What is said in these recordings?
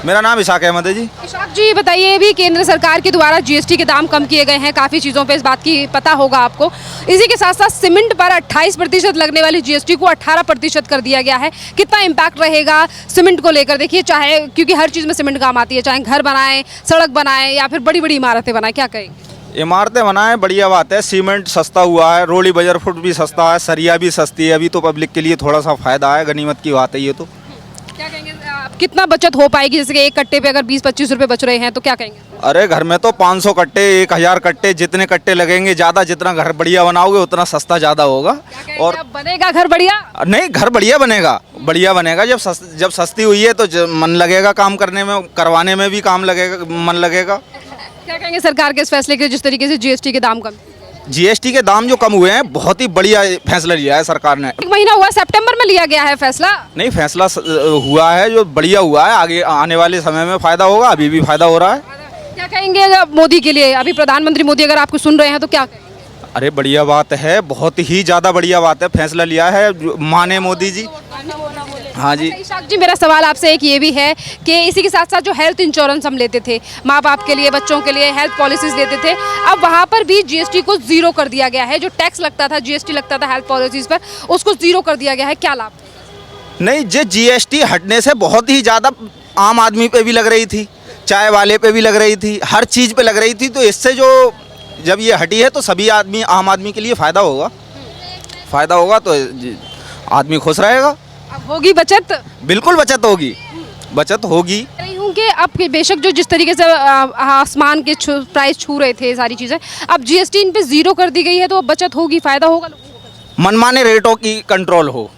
मेरा नाम इशाक अहमद है जी। इशाक जी बताइए, अभी केंद्र सरकार के द्वारा जीएसटी के दाम कम किए गए हैं, काफ़ी चीज़ों पे इस बात की पता होगा आपको। इसी के साथ साथ सीमेंट पर 28% लगने वाली जीएसटी को 18% कर दिया गया है। कितना इम्पैक्ट रहेगा सीमेंट को लेकर? देखिए, चाहे क्योंकि हर चीज़ में सीमेंट काम आती है, चाहे घर बनाएं, सड़क बनाएं या फिर बड़ी बड़ी इमारतें बनाएं, क्या कहेंगे? इमारतें बनाए बढ़िया बात है, सीमेंट सस्ता हुआ है, रोली बजर फुट भी सस्ता है, सरिया भी सस्ती है। अभी तो पब्लिक के लिए थोड़ा सा फायदा है, गनीमत की बात है ये तो। क्या कहेंगे कितना बचत हो पाएगी? जैसे कि एक कट्टे पे अगर 20-25 रुपए बच रहे हैं तो क्या कहेंगे? अरे घर में तो 500 कट्टे, 1000 कट्टे, जितने कट्टे लगेंगे ज़्यादा, जितना घर बढ़िया बनाओगे उतना सस्ता ज़्यादा होगा। और अब बनेगा घर बढ़िया? नहीं, घर बढ़िया बनेगा, बढ़िया बनेगा। जब सस्ती हुई है तो मन लगेगा काम करने में, करवाने में भी काम लगेगा, मन लगेगा। क्या कहेंगे सरकार के इस फैसले के, जिस तरीके से जीएसटी के दाम कम? जीएसटी के दाम जो कम हुए हैं, बहुत ही बढ़िया फैसला लिया है सरकार ने। 1 महीना हुआ, सितंबर में लिया गया है फैसला। नहीं, फैसला हुआ है जो बढ़िया हुआ है, आगे आने वाले समय में फायदा होगा, अभी भी फायदा हो रहा है। क्या कहेंगे अगर मोदी के लिए, अभी प्रधानमंत्री मोदी अगर आपको सुन रहे हैं तो क्या कहेंगे? अरे बढ़िया बात है, बहुत ही ज़्यादा बढ़िया बात है, फैसला लिया है माने मोदी जी। हाँ जी। अच्छा, इशाक जी मेरा सवाल आपसे एक ये भी है कि इसी के साथ साथ जो हेल्थ इंश्योरेंस हम लेते थे, माँ बाप के लिए, बच्चों के लिए हेल्थ पॉलिसीज लेते थे, अब वहाँ पर भी जीएसटी को जीरो कर दिया गया है। जो टैक्स लगता था, जीएसटी लगता था हेल्थ पॉलिसीज पर, उसको जीरो कर दिया गया है। क्या लाभ? नहीं, जो जीएसटी हटने से बहुत ही ज़्यादा आम आदमी पे भी लग रही थी, चाय वाले पे भी लग रही थी, हर चीज़ पे लग रही थी। तो इससे जो जब ये हटी है तो सभी आदमी, आम आदमी के लिए फ़ायदा होगा। फ़ायदा होगा तो आदमी खुश रहेगा। अब होगी बचत? बिल्कुल बचत होगी, बचत होगी। कह रही हूँ कि अब बेशक जो जिस तरीके से आसमान के प्राइस छू रहे थे सारी चीज़ें, अब जीएसटी इन पे जीरो कर दी गई है, तो अब बचत होगी, फ़ायदा होगा लोगों को। मनमाने रेटों की कंट्रोल हो,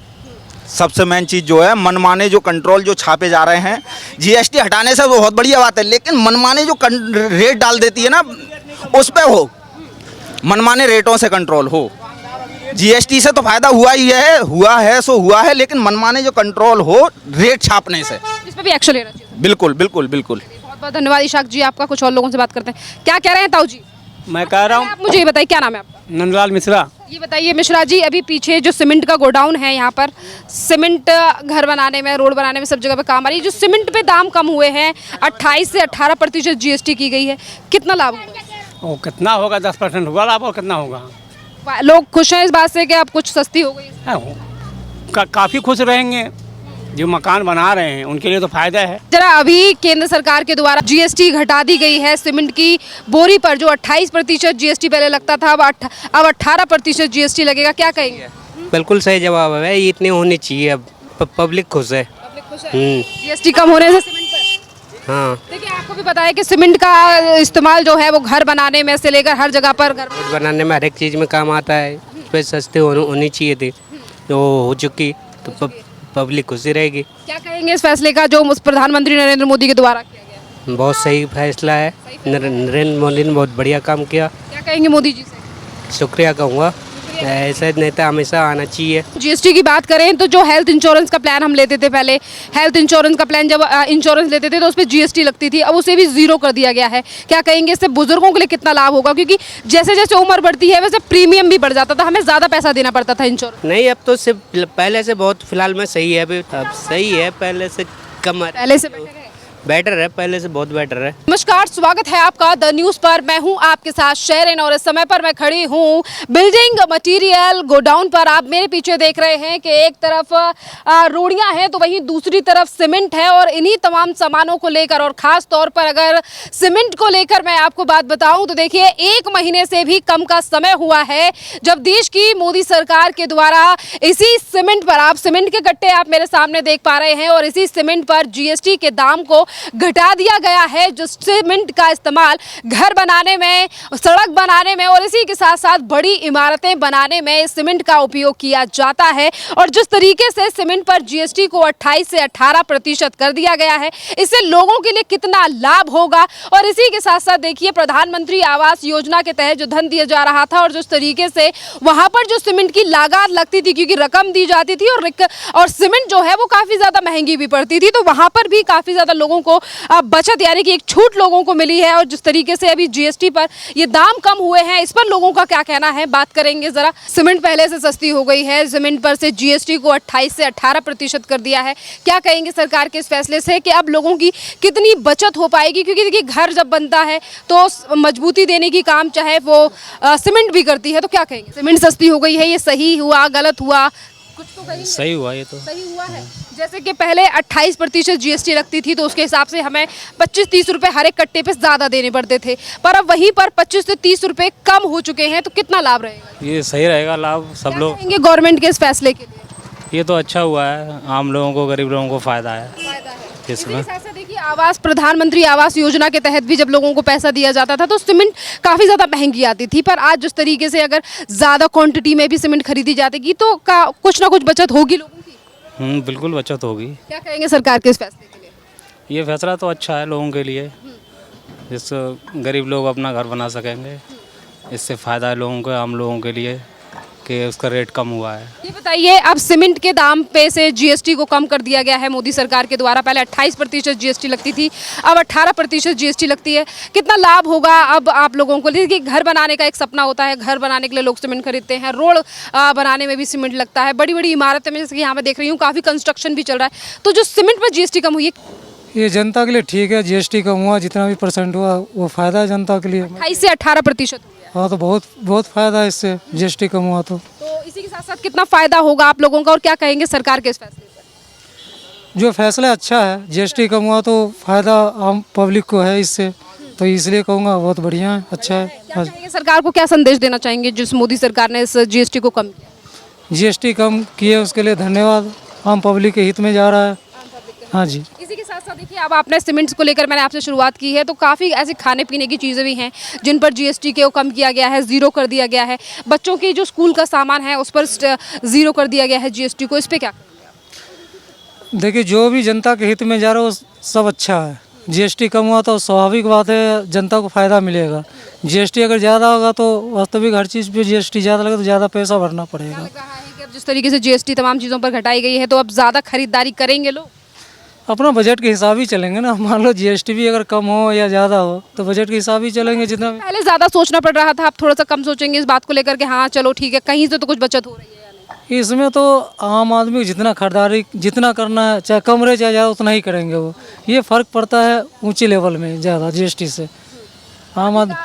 सबसे मेन चीज़ जो है, मनमाने जो कंट्रोल जो छापे जा रहे हैं, जीएसटी हटाने से बहुत बढ़िया बात है, लेकिन मनमाने जो रेट डाल देती है ना, उस पे हो, मनमाने रेटों से कंट्रोल हो। जीएसटी से तो फायदा हुआ है सो हुआ है, लेकिन मनमाने जो कंट्रोल हो रेट छापने से, इस पर भी एक्शन लेना चाहिए। बिल्कुल बिल्कुल बिल्कुल। बहुत बहुत धन्यवाद इशाक जी आपका। कुछ और लोगों से बात करते हैं। क्या कह रहे हैं ताऊ जी? मैं कह रहा हूँ, आप मुझे ये बताइए, क्या नाम है आपका? नंदलाल मिश्रा। ये बताइए मिश्रा जी, अभी पीछे जो सीमेंट का गोडाउन है, यहाँ पर सीमेंट घर बनाने में, रोड बनाने में, सब जगह पे काम आ रही है। जो सीमेंट पे दाम कम हुए हैं, 28 से 18% जीएसटी की गई है, कितना लाभ होगा? वो कितना होगा? 10% हुआ लाभ, और कितना होगा? लोग खुश हैं इस बात से कि अब कुछ सस्ती हो गई? काफ़ी खुश रहेंगे, जो मकान बना रहे हैं उनके लिए तो फायदा है। जरा, अभी केंद्र सरकार के द्वारा जीएसटी घटा दी गई है सीमेंट की बोरी पर। जो 28% जीएसटी पहले लगता था, अब 18% जीएसटी लगेगा। क्या कहेंगे? बिल्कुल सही जवाब है, ये इतनी होनी चाहिए। अब पब्लिक खुश है। जीएसटी कम होने से सीमेंट पर। हाँ, देखिए, आपको भी पता है कि सीमेंट का इस्तेमाल जो है वो घर बनाने में से लेकर हर जगह पर, घर रोड बनाने में हर एक चीज़ में काम आता है। इस पर सस्ते होनी चाहिए थी, तो हो चुकी, तो पब्लिक खुशी रहेगी। क्या कहेंगे इस फैसले का जो प्रधानमंत्री नरेंद्र मोदी के द्वारा किया गया? बहुत सही फैसला है, नरेंद्र मोदी ने बहुत बढ़िया काम किया। क्या कहेंगे मोदी जी से? शुक्रिया कहूँगा, ऐसा नेता हमेशा आना चाहिए। जीएसटी की बात करें तो जो हेल्थ इंश्योरेंस का प्लान हम लेते थे पहले, हेल्थ इंश्योरेंस का प्लान जब इंश्योरेंस लेते थे तो उस पर जीएसटी लगती थी, अब उसे भी जीरो कर दिया गया है। क्या कहेंगे इससे बुजुर्गों के लिए कितना लाभ होगा? क्योंकि जैसे जैसे उम्र बढ़ती है वैसे प्रीमियम भी बढ़ जाता था, हमें ज़्यादा पैसा देना पड़ता था इंश्योरेंस। नहीं, अब तो सिर्फ पहले से बहुत फिलहाल में सही है, अभी अब सही है, पहले से कम, पहले से बेटर है, पहले से बहुत बेटर है। नमस्कार, स्वागत है आपका द न्यूज़ पर। मैं हूं आपके साथ शेरिन और इस समय पर मैं खड़ी हूं बिल्डिंग मटेरियल गोडाउन पर। आप मेरे पीछे देख रहे हैं कि एक तरफ रोड़ियां हैं तो वहीं दूसरी तरफ सीमेंट है, और इन्हीं तमाम सामानों को लेकर, और ख़ास तौर पर अगर सीमेंट को लेकर मैं आपको बात बताऊं तो देखिए, 1 महीने से भी कम का समय हुआ है जब देश की मोदी सरकार के द्वारा इसी सीमेंट पर, आप सीमेंट के कट्टे आप मेरे सामने देख पा रहे हैं, और इसी सीमेंट पर जीएसटी के दाम को घटा दिया गया है। जो सीमेंट का इस्तेमाल घर बनाने में, सड़क बनाने में और इसी के साथ साथ बड़ी इमारतें बनाने में सीमेंट का उपयोग किया जाता है, और जिस तरीके से सीमेंट पर जीएसटी को 28 से 18% कर दिया गया है, इससे लोगों के लिए कितना लाभ होगा। और इसी के साथ साथ देखिए, प्रधानमंत्री आवास योजना के तहत जो धन दिया जा रहा था, और जिस तरीके से वहां पर जो सीमेंट की लागत लगती थी, क्योंकि रकम दी जाती थी और सीमेंट जो है वो काफी ज्यादा महंगी भी पड़ती थी, तो वहां पर भी काफी ज्यादा लोगों लोगों को बचत यानी कि एक छूट लोगों को मिली है, और जिस तरीके से अभी जीएसटी पर ये दाम कम हुए हैं, इस पर लोगों का क्या कहना है, बात करेंगे जरा। सीमेंट पहले से सस्ती हो गई है, सीमेंट पर से जीएसटी को 28 से 18% कर दिया है। क्या कहेंगे सरकार के इस फैसले से कि अब लोगों की कितनी बचत हो पाएगी? क्योंकि देखिए घर जब बनता है तो मजबूती देने की काम चाहे वो सीमेंट भी करती है, तो क्या कहेंगे? सीमेंट सस्ती हो गई है, ये सही हुआ, गलत हुआ, कुछ तो कहेंगे? सही हुआ ये तो। सही हुआ है। जैसे कि पहले 28% जीएसटी लगती थी, तो उसके हिसाब से हमें 25-30 रुपए हर एक कट्टे पे ज़्यादा देने पड़ते थे, पर अब वहीं पर 25 से 30 रुपए कम हो चुके हैं, तो कितना लाभ रहेगा? ये सही रहेगा लाभ सब क्या लोग। कहेंगे गवर्नमेंट के इस फैसले के लिए? ये तो अच्छा हुआ है, आम लोगों को गरीब लोगों को फ़ायदा है इसी इसमें। के साथ साथ देखिए प्रधानमंत्री आवास योजना के तहत भी जब लोगों को पैसा दिया जाता था तो सीमेंट काफ़ी ज़्यादा महंगी आती थी, पर आज जिस तरीके से अगर ज़्यादा क्वांटिटी में भी सीमेंट खरीदी जाएगी तो कुछ ना कुछ बचत होगी लोगों की। बिल्कुल बचत होगी। क्या कहेंगे सरकार के इस फैसले के लिए? ये फैसला तो अच्छा है लोगों के लिए, जिससे गरीब लोग अपना घर बना सकेंगे। इससे फ़ायदा है लोगों को, आम लोगों के लिए, कि उसका रेट कम हुआ है। ये बताइए, अब सीमेंट के दाम पे से जीएसटी को कम कर दिया गया है मोदी सरकार के द्वारा। पहले 28% जीएसटी लगती थी, अब 18% जीएसटी लगती है। कितना लाभ होगा अब आप लोगों को? देखिए घर बनाने का एक सपना होता है, घर बनाने के लिए लोग सीमेंट खरीदते हैं, रोड बनाने में भी सीमेंट लगता है, बड़ी बड़ी इमारतें में जैसे कि यहाँ मैं देख रही हूँ काफ़ी कंस्ट्रक्शन भी चल रहा है। तो जो सीमेंट पर जीएसटी कम हुई है, ये जनता के लिए ठीक है, जीएसटी कम हुआ, जितना भी परसेंट हुआ वो फ़ायदा है जनता के लिए। 28 से 18% हो गया। हाँ तो बहुत फ़ायदा है इससे, जीएसटी कम हुआ तो इसी के साथ साथ कितना फ़ायदा होगा आप लोगों का, और क्या कहेंगे सरकार के इस फैसले पर? जो फैसला अच्छा है, जीएसटी कम हुआ तो फ़ायदा आम पब्लिक को है इससे, तो इसलिए कहूँगा बहुत बढ़िया है, अच्छा है। क्या कहेंगे सरकार को, क्या संदेश देना चाहेंगे जिस मोदी सरकार ने इस जीएसटी को कम किया? जीएसटी कम किए उसके लिए धन्यवाद, आम पब्लिक के हित में जा रहा है। हाँ जी। इसी के साथ साथ देखिए, अब आपने सीमेंट्स को लेकर मैंने आपसे शुरुआत की है, तो काफ़ी ऐसी खाने पीने की चीज़ें भी हैं जिन पर जीएसटी को कम किया गया है, ज़ीरो कर दिया गया है। बच्चों की जो स्कूल का सामान है उस पर ज़ीरो कर दिया गया है जीएसटी को, इस पर क्या? देखिए जो भी जनता के हित में जा रहा है वो सब अच्छा है। जीएसटी कम हुआ तो स्वाभाविक बात है, जनता को फ़ायदा मिलेगा। जीएसटी अगर ज़्यादा होगा तो वास्तविक हर चीज़ पे जीएसटी ज़्यादा लगे तो ज़्यादा पैसा भरना पड़ेगा। कहा है कि अब जिस तरीके से जीएसटी तमाम चीज़ों पर घटाई गई है, तो अब ज़्यादा खरीदारी करेंगे लोग? अपना बजट के हिसाब ही चलेंगे ना। मान लो जीएसटी भी अगर कम हो या ज़्यादा हो तो बजट के हिसाब ही चलेंगे। जितना पहले ज़्यादा सोचना पड़ रहा था, अब थोड़ा सा कम सोचेंगे इस बात को लेकर के हाँ चलो ठीक है, कहीं से तो कुछ बचत हो रही है या नहीं? इसमें तो आम आदमी को जितना खरीदारी जितना करना है, चाहे कम रहे चाहे ज़्यादा, उतना ही करेंगे वो। ये फ़र्क पड़ता है ऊंचे लेवल में ज़्यादा जीएसटी से। आम आदमी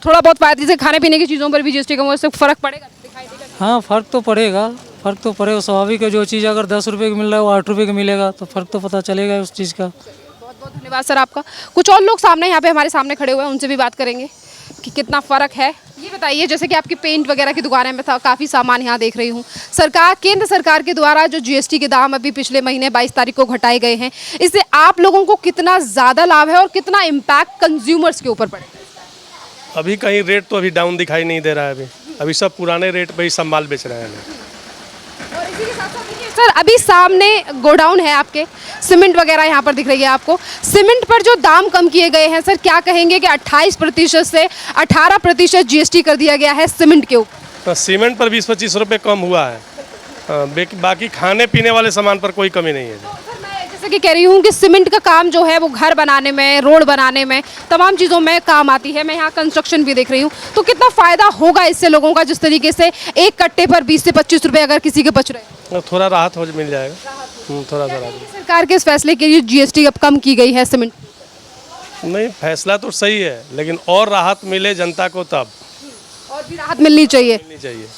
थोड़ा बहुत फायदा, जैसे खाने पीने की चीज़ों पर भी जीएसटी कम हो, इससे फ़र्क पड़ेगा, दिखाई देगा? हाँ फ़र्क तो पड़ेगा, फ़र्क तो पड़ेगा। स्वाभाविक है, जो चीज़ अगर 10 रुपये की मिल रहा है वो 8 रुपये की मिलेगा तो फ़र्क तो पता चलेगा उस चीज़ का। बहुत बहुत धन्यवाद सर आपका। कुछ और लोग सामने यहाँ पे हमारे सामने खड़े हुए हैं, उनसे भी बात करेंगे कि कितना फ़र्क है। ये बताइए, जैसे कि आपकी पेंट वगैरह की दुकानें में काफ़ी सामान यहाँ देख रही हूँ, केंद्र सरकार के द्वारा जो जीएसटी के दाम अभी पिछले महीने 22 तारीख को घटाए गए हैं, इससे आप लोगों को कितना ज़्यादा लाभ है और कितना इम्पैक्ट कंज्यूमर्स के ऊपर पड़ेगा? अभी कहीं रेट तो अभी डाउन दिखाई नहीं दे रहा है। अभी सब पुराने रेट पे ही सब माल बेच रहे हैं। और इसी के साथ साथ देखिए सर, अभी सामने गोडाउन है आपके, सीमेंट वगैरह यहाँ पर दिख रही है आपको। सीमेंट पर जो दाम कम किए गए हैं सर, क्या कहेंगे कि 28% से 18% जीएसटी कर दिया गया है सीमेंट के ऊपर? तो सीमेंट पर 20-25 रुपये कम हुआ है। बाकी खाने पीने वाले सामान पर कोई कमी नहीं है। सर मैं जैसे कि कह रही हूँ कि सीमेंट का काम जो है वो घर बनाने में, रोड बनाने में, तमाम चीज़ों में काम आती है। मैं यहाँ कंस्ट्रक्शन भी देख रही हूँ, तो कितना फ़ायदा होगा इससे लोगों का, जिस तरीके से एक कट्टे पर 20 से 25 रुपये अगर किसी के बच रहे हैं? तो थोड़ा राहत हो मिल जाएगा, थोड़ा सा राहत। सरकार के इस फैसले के लिए जीएसटी अब कम की गई है सीमेंट? नहीं, फैसला तो सही है, लेकिन और राहत मिले जनता को तब और भी राहत मिलनी चाहिए। चाहिए।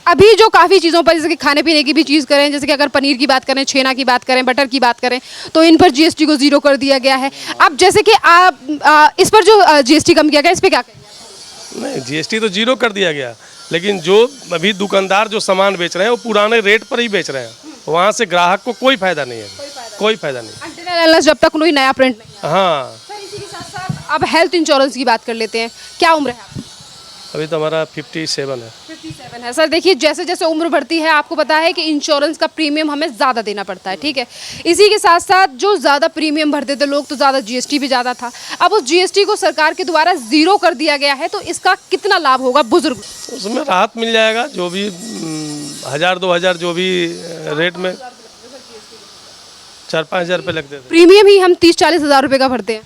अभी जो काफ़ी चीज़ों पर, जैसे कि खाने पीने की भी चीज़ करें, जैसे कि अगर पनीर की बात करें, छेना की बात करें, बटर की बात करें, तो इन पर जीएसटी को ज़ीरो कर दिया गया है। अब जैसे कि आप इस पर जो जीएसटी कम किया गया, इस पर क्या कहेंगे? नहीं, जीएसटी तो जीरो कर दिया गया, लेकिन जो अभी दुकानदार जो सामान बेच रहे हैं वो पुराने रेट पर ही बेच रहे हैं। वहाँ से ग्राहक को कोई फायदा नहीं है, कोई फायदा नहीं, जब तक कोई नया प्रिंट नहीं। हाँ। सर इसी के साथ साथ अब हेल्थ इंश्योरेंस की बात कर लेते हैं। क्या उम्र है आपकी? अभी तो हमारा 57 है। 57 है। सर देखिए, जैसे जैसे उम्र बढ़ती है आपको पता है कि इंश्योरेंस का प्रीमियम हमें ज़्यादा देना पड़ता है, ठीक है। इसी के साथ साथ जो ज़्यादा प्रीमियम भरते थे लोग, तो ज़्यादा जीएसटी भी ज़्यादा था। अब उस जीएसटी को सरकार के द्वारा ज़ीरो कर दिया गया है, तो इसका कितना लाभ होगा बुजुर्ग? उसमें राहत मिल जाएगा, जो भी 1000-2000 जो भी रेट में 4-5 हज़ार रुपये लगते थे। प्रीमियम ही हम 30-40 हज़ार रुपए का भरते हैं।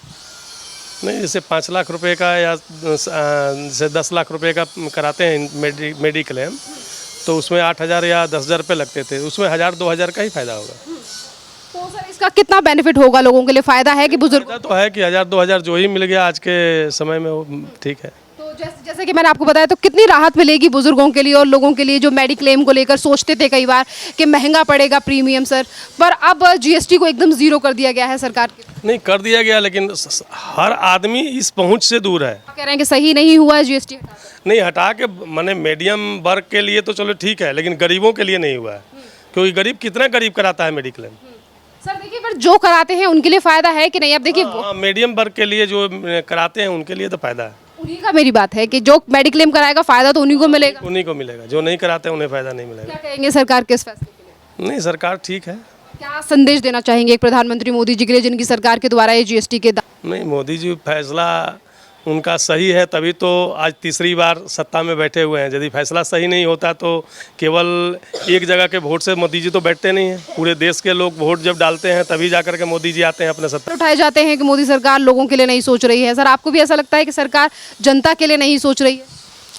नहीं, जैसे 5 लाख रुपए का या जैसे 10 लाख रुपए का कराते हैं मेडिक्लेम, तो उसमें 8 हज़ार या 10 हज़ार रुपये लगते थे, उसमें 1,000-2 हज़ार का ही फायदा होगा। तो सर इसका कितना बेनिफिट होगा लोगों के लिए, फायदा है कि बुजुर्ग? फायदा तो है कि 1,000-2 हज़ार जो ही मिल गया आज के समय में वो ठीक है। तो जैसे कि मैंने आपको बताया, तो कितनी राहत मिलेगी बुजुर्गों के लिए और लोगों के लिए जो मेडिक्लेम को लेकर सोचते थे कई बार कि महंगा पड़ेगा प्रीमियम सर, पर अब जीएसटी को एकदम जीरो कर दिया गया है सरकार की। नहीं कर दिया गया, लेकिन हर आदमी इस पहुंच से दूर है। कह रहे हैं कि सही नहीं हुआ है जीएसटी। नहीं हटा के माने मीडियम वर्ग के लिए तो चलो ठीक है, लेकिन गरीबों के लिए नहीं हुआ है, क्योंकि गरीब कितना गरीब कराता है मेडिक्लेम। सर देखिए, पर जो कराते हैं उनके लिए फायदा है कि नहीं? अब देखिए मीडियम वर्ग के लिए जो कराते हैं उनके लिए तो फायदा है। उन्हीं का मेरी बात है कि जो मेडिक्लेम कराएगा फायदा तो उन्हीं को मिलेगा। उन्हीं को मिलेगा, जो नहीं कराते उन्हें फायदा नहीं मिलेगा। क्या कहेंगे सरकार के इस फैसले के लिए? नहीं सरकार ठीक है। क्या संदेश देना चाहेंगे एक प्रधानमंत्री मोदी जी के लिए, जिनकी सरकार के द्वारा ये जीएसटी के नहीं, मोदी जी फैसला उनका सही है, तभी तो आज तीसरी बार सत्ता में बैठे हुए हैं। यदि फैसला सही नहीं होता तो केवल एक जगह के वोट से मोदी जी तो बैठते नहीं हैं, पूरे देश के लोग वोट जब डालते हैं तभी जाकर के मोदी जी आते हैं अपने सत्ता। उठाए जाते हैं कि मोदी सरकार लोगों के लिए नहीं सोच रही है। सर आपको भी ऐसा लगता है कि सरकार जनता के लिए नहीं सोच रही है?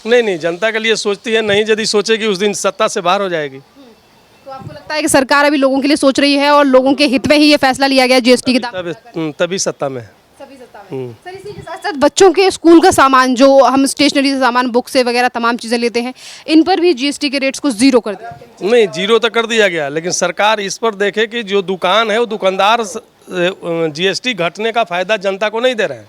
नहीं, जनता के लिए सोचती है, नहीं यदि सोचेगी उस दिन सत्ता से बाहर हो जाएगी। तो आपको लगता है कि सरकार अभी लोगों के लिए सोच रही है और लोगों के हित में ही ये फैसला लिया गया जीएसटी के दाम? तभी सत्ता में है। सर इसी के साथ साथ बच्चों के स्कूल का सामान, जो हम स्टेशनरी से सामान, बुक से वगैरह तमाम चीज़ें लेते हैं, इन पर भी जीएसटी के रेट्स को जीरो कर दिया। नहीं, जीरो तो कर दिया गया, लेकिन सरकार इस पर देखे कि जो दुकान है वो दुकानदार जीएसटी घटने का फायदा जनता को नहीं दे रहे हैं।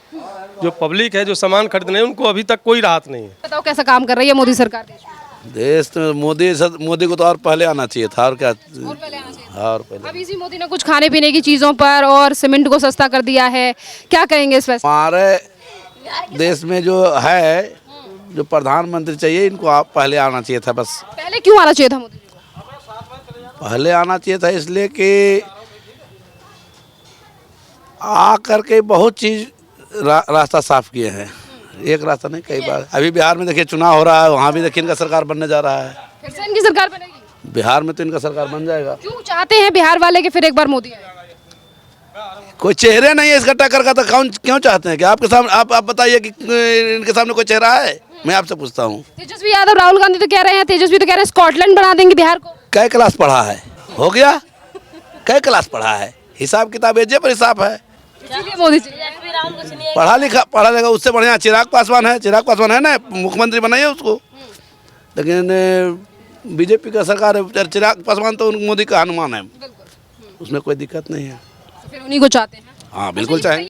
जो पब्लिक है, जो सामान खरीदने उनको अभी तक कोई राहत नहीं है। बताओ कैसा काम कर रही है मोदी सरकार देश में? देश तो मोदी को तो और पहले आना चाहिए था, और क्या और पहले। अब इसी मोदी ने कुछ खाने पीने की चीज़ों पर और सीमेंट को सस्ता कर दिया है, क्या कहेंगे इस फैसले? हमारे देश में जो है, जो प्रधानमंत्री चाहिए, इनको आप पहले आना चाहिए था। बस पहले क्यों आना चाहिए था मोदी? पहले आना चाहिए था इसलिए कि आ करके बहुत चीज़ रास्ता साफ किए हैं। एक रास्ता नहीं, कई बार। अभी बिहार में देखिए चुनाव हो रहा है, वहाँ भी देखिए इनका सरकार बनने जा रहा है। फिर से इनकी सरकार बनेगी? बिहार में तो इनका सरकार बन जाएगा। क्यों चाहते हैं बिहार वाले कि फिर एक बार मोदी आए? कोई चेहरे नहीं है इसका टक्कर का, तो कौन क्यों चाहते हैं कि आपके सामने आप बताइए कि इनके सामने कोई चेहरा है? मैं आपसे पूछता हूँ। तेजस्वी यादव, राहुल गांधी तो कह रहे हैं, तेजस्वी तो कह रहे हैं स्कॉटलैंड बना देंगे बिहार को। कै क्लास पढ़ा है? हो गया, कै क्लास पढ़ा है? हिसाब किताब एजे पर हिसाब है। इसीलिए मोदी जी पढ़ा लिखा उससे बढ़िया चिराग पासवान है। चिराग पासवान है ना, मुख्यमंत्री बनाइए उसको। लेकिन बीजेपी का सरकार है, चिराग पासवान तो मोदी का हनुमान है, उसमें कोई दिक्कत नहीं है। फिर उन्हीं को चाहते हैं। हाँ बिल्कुल चाहेंगे।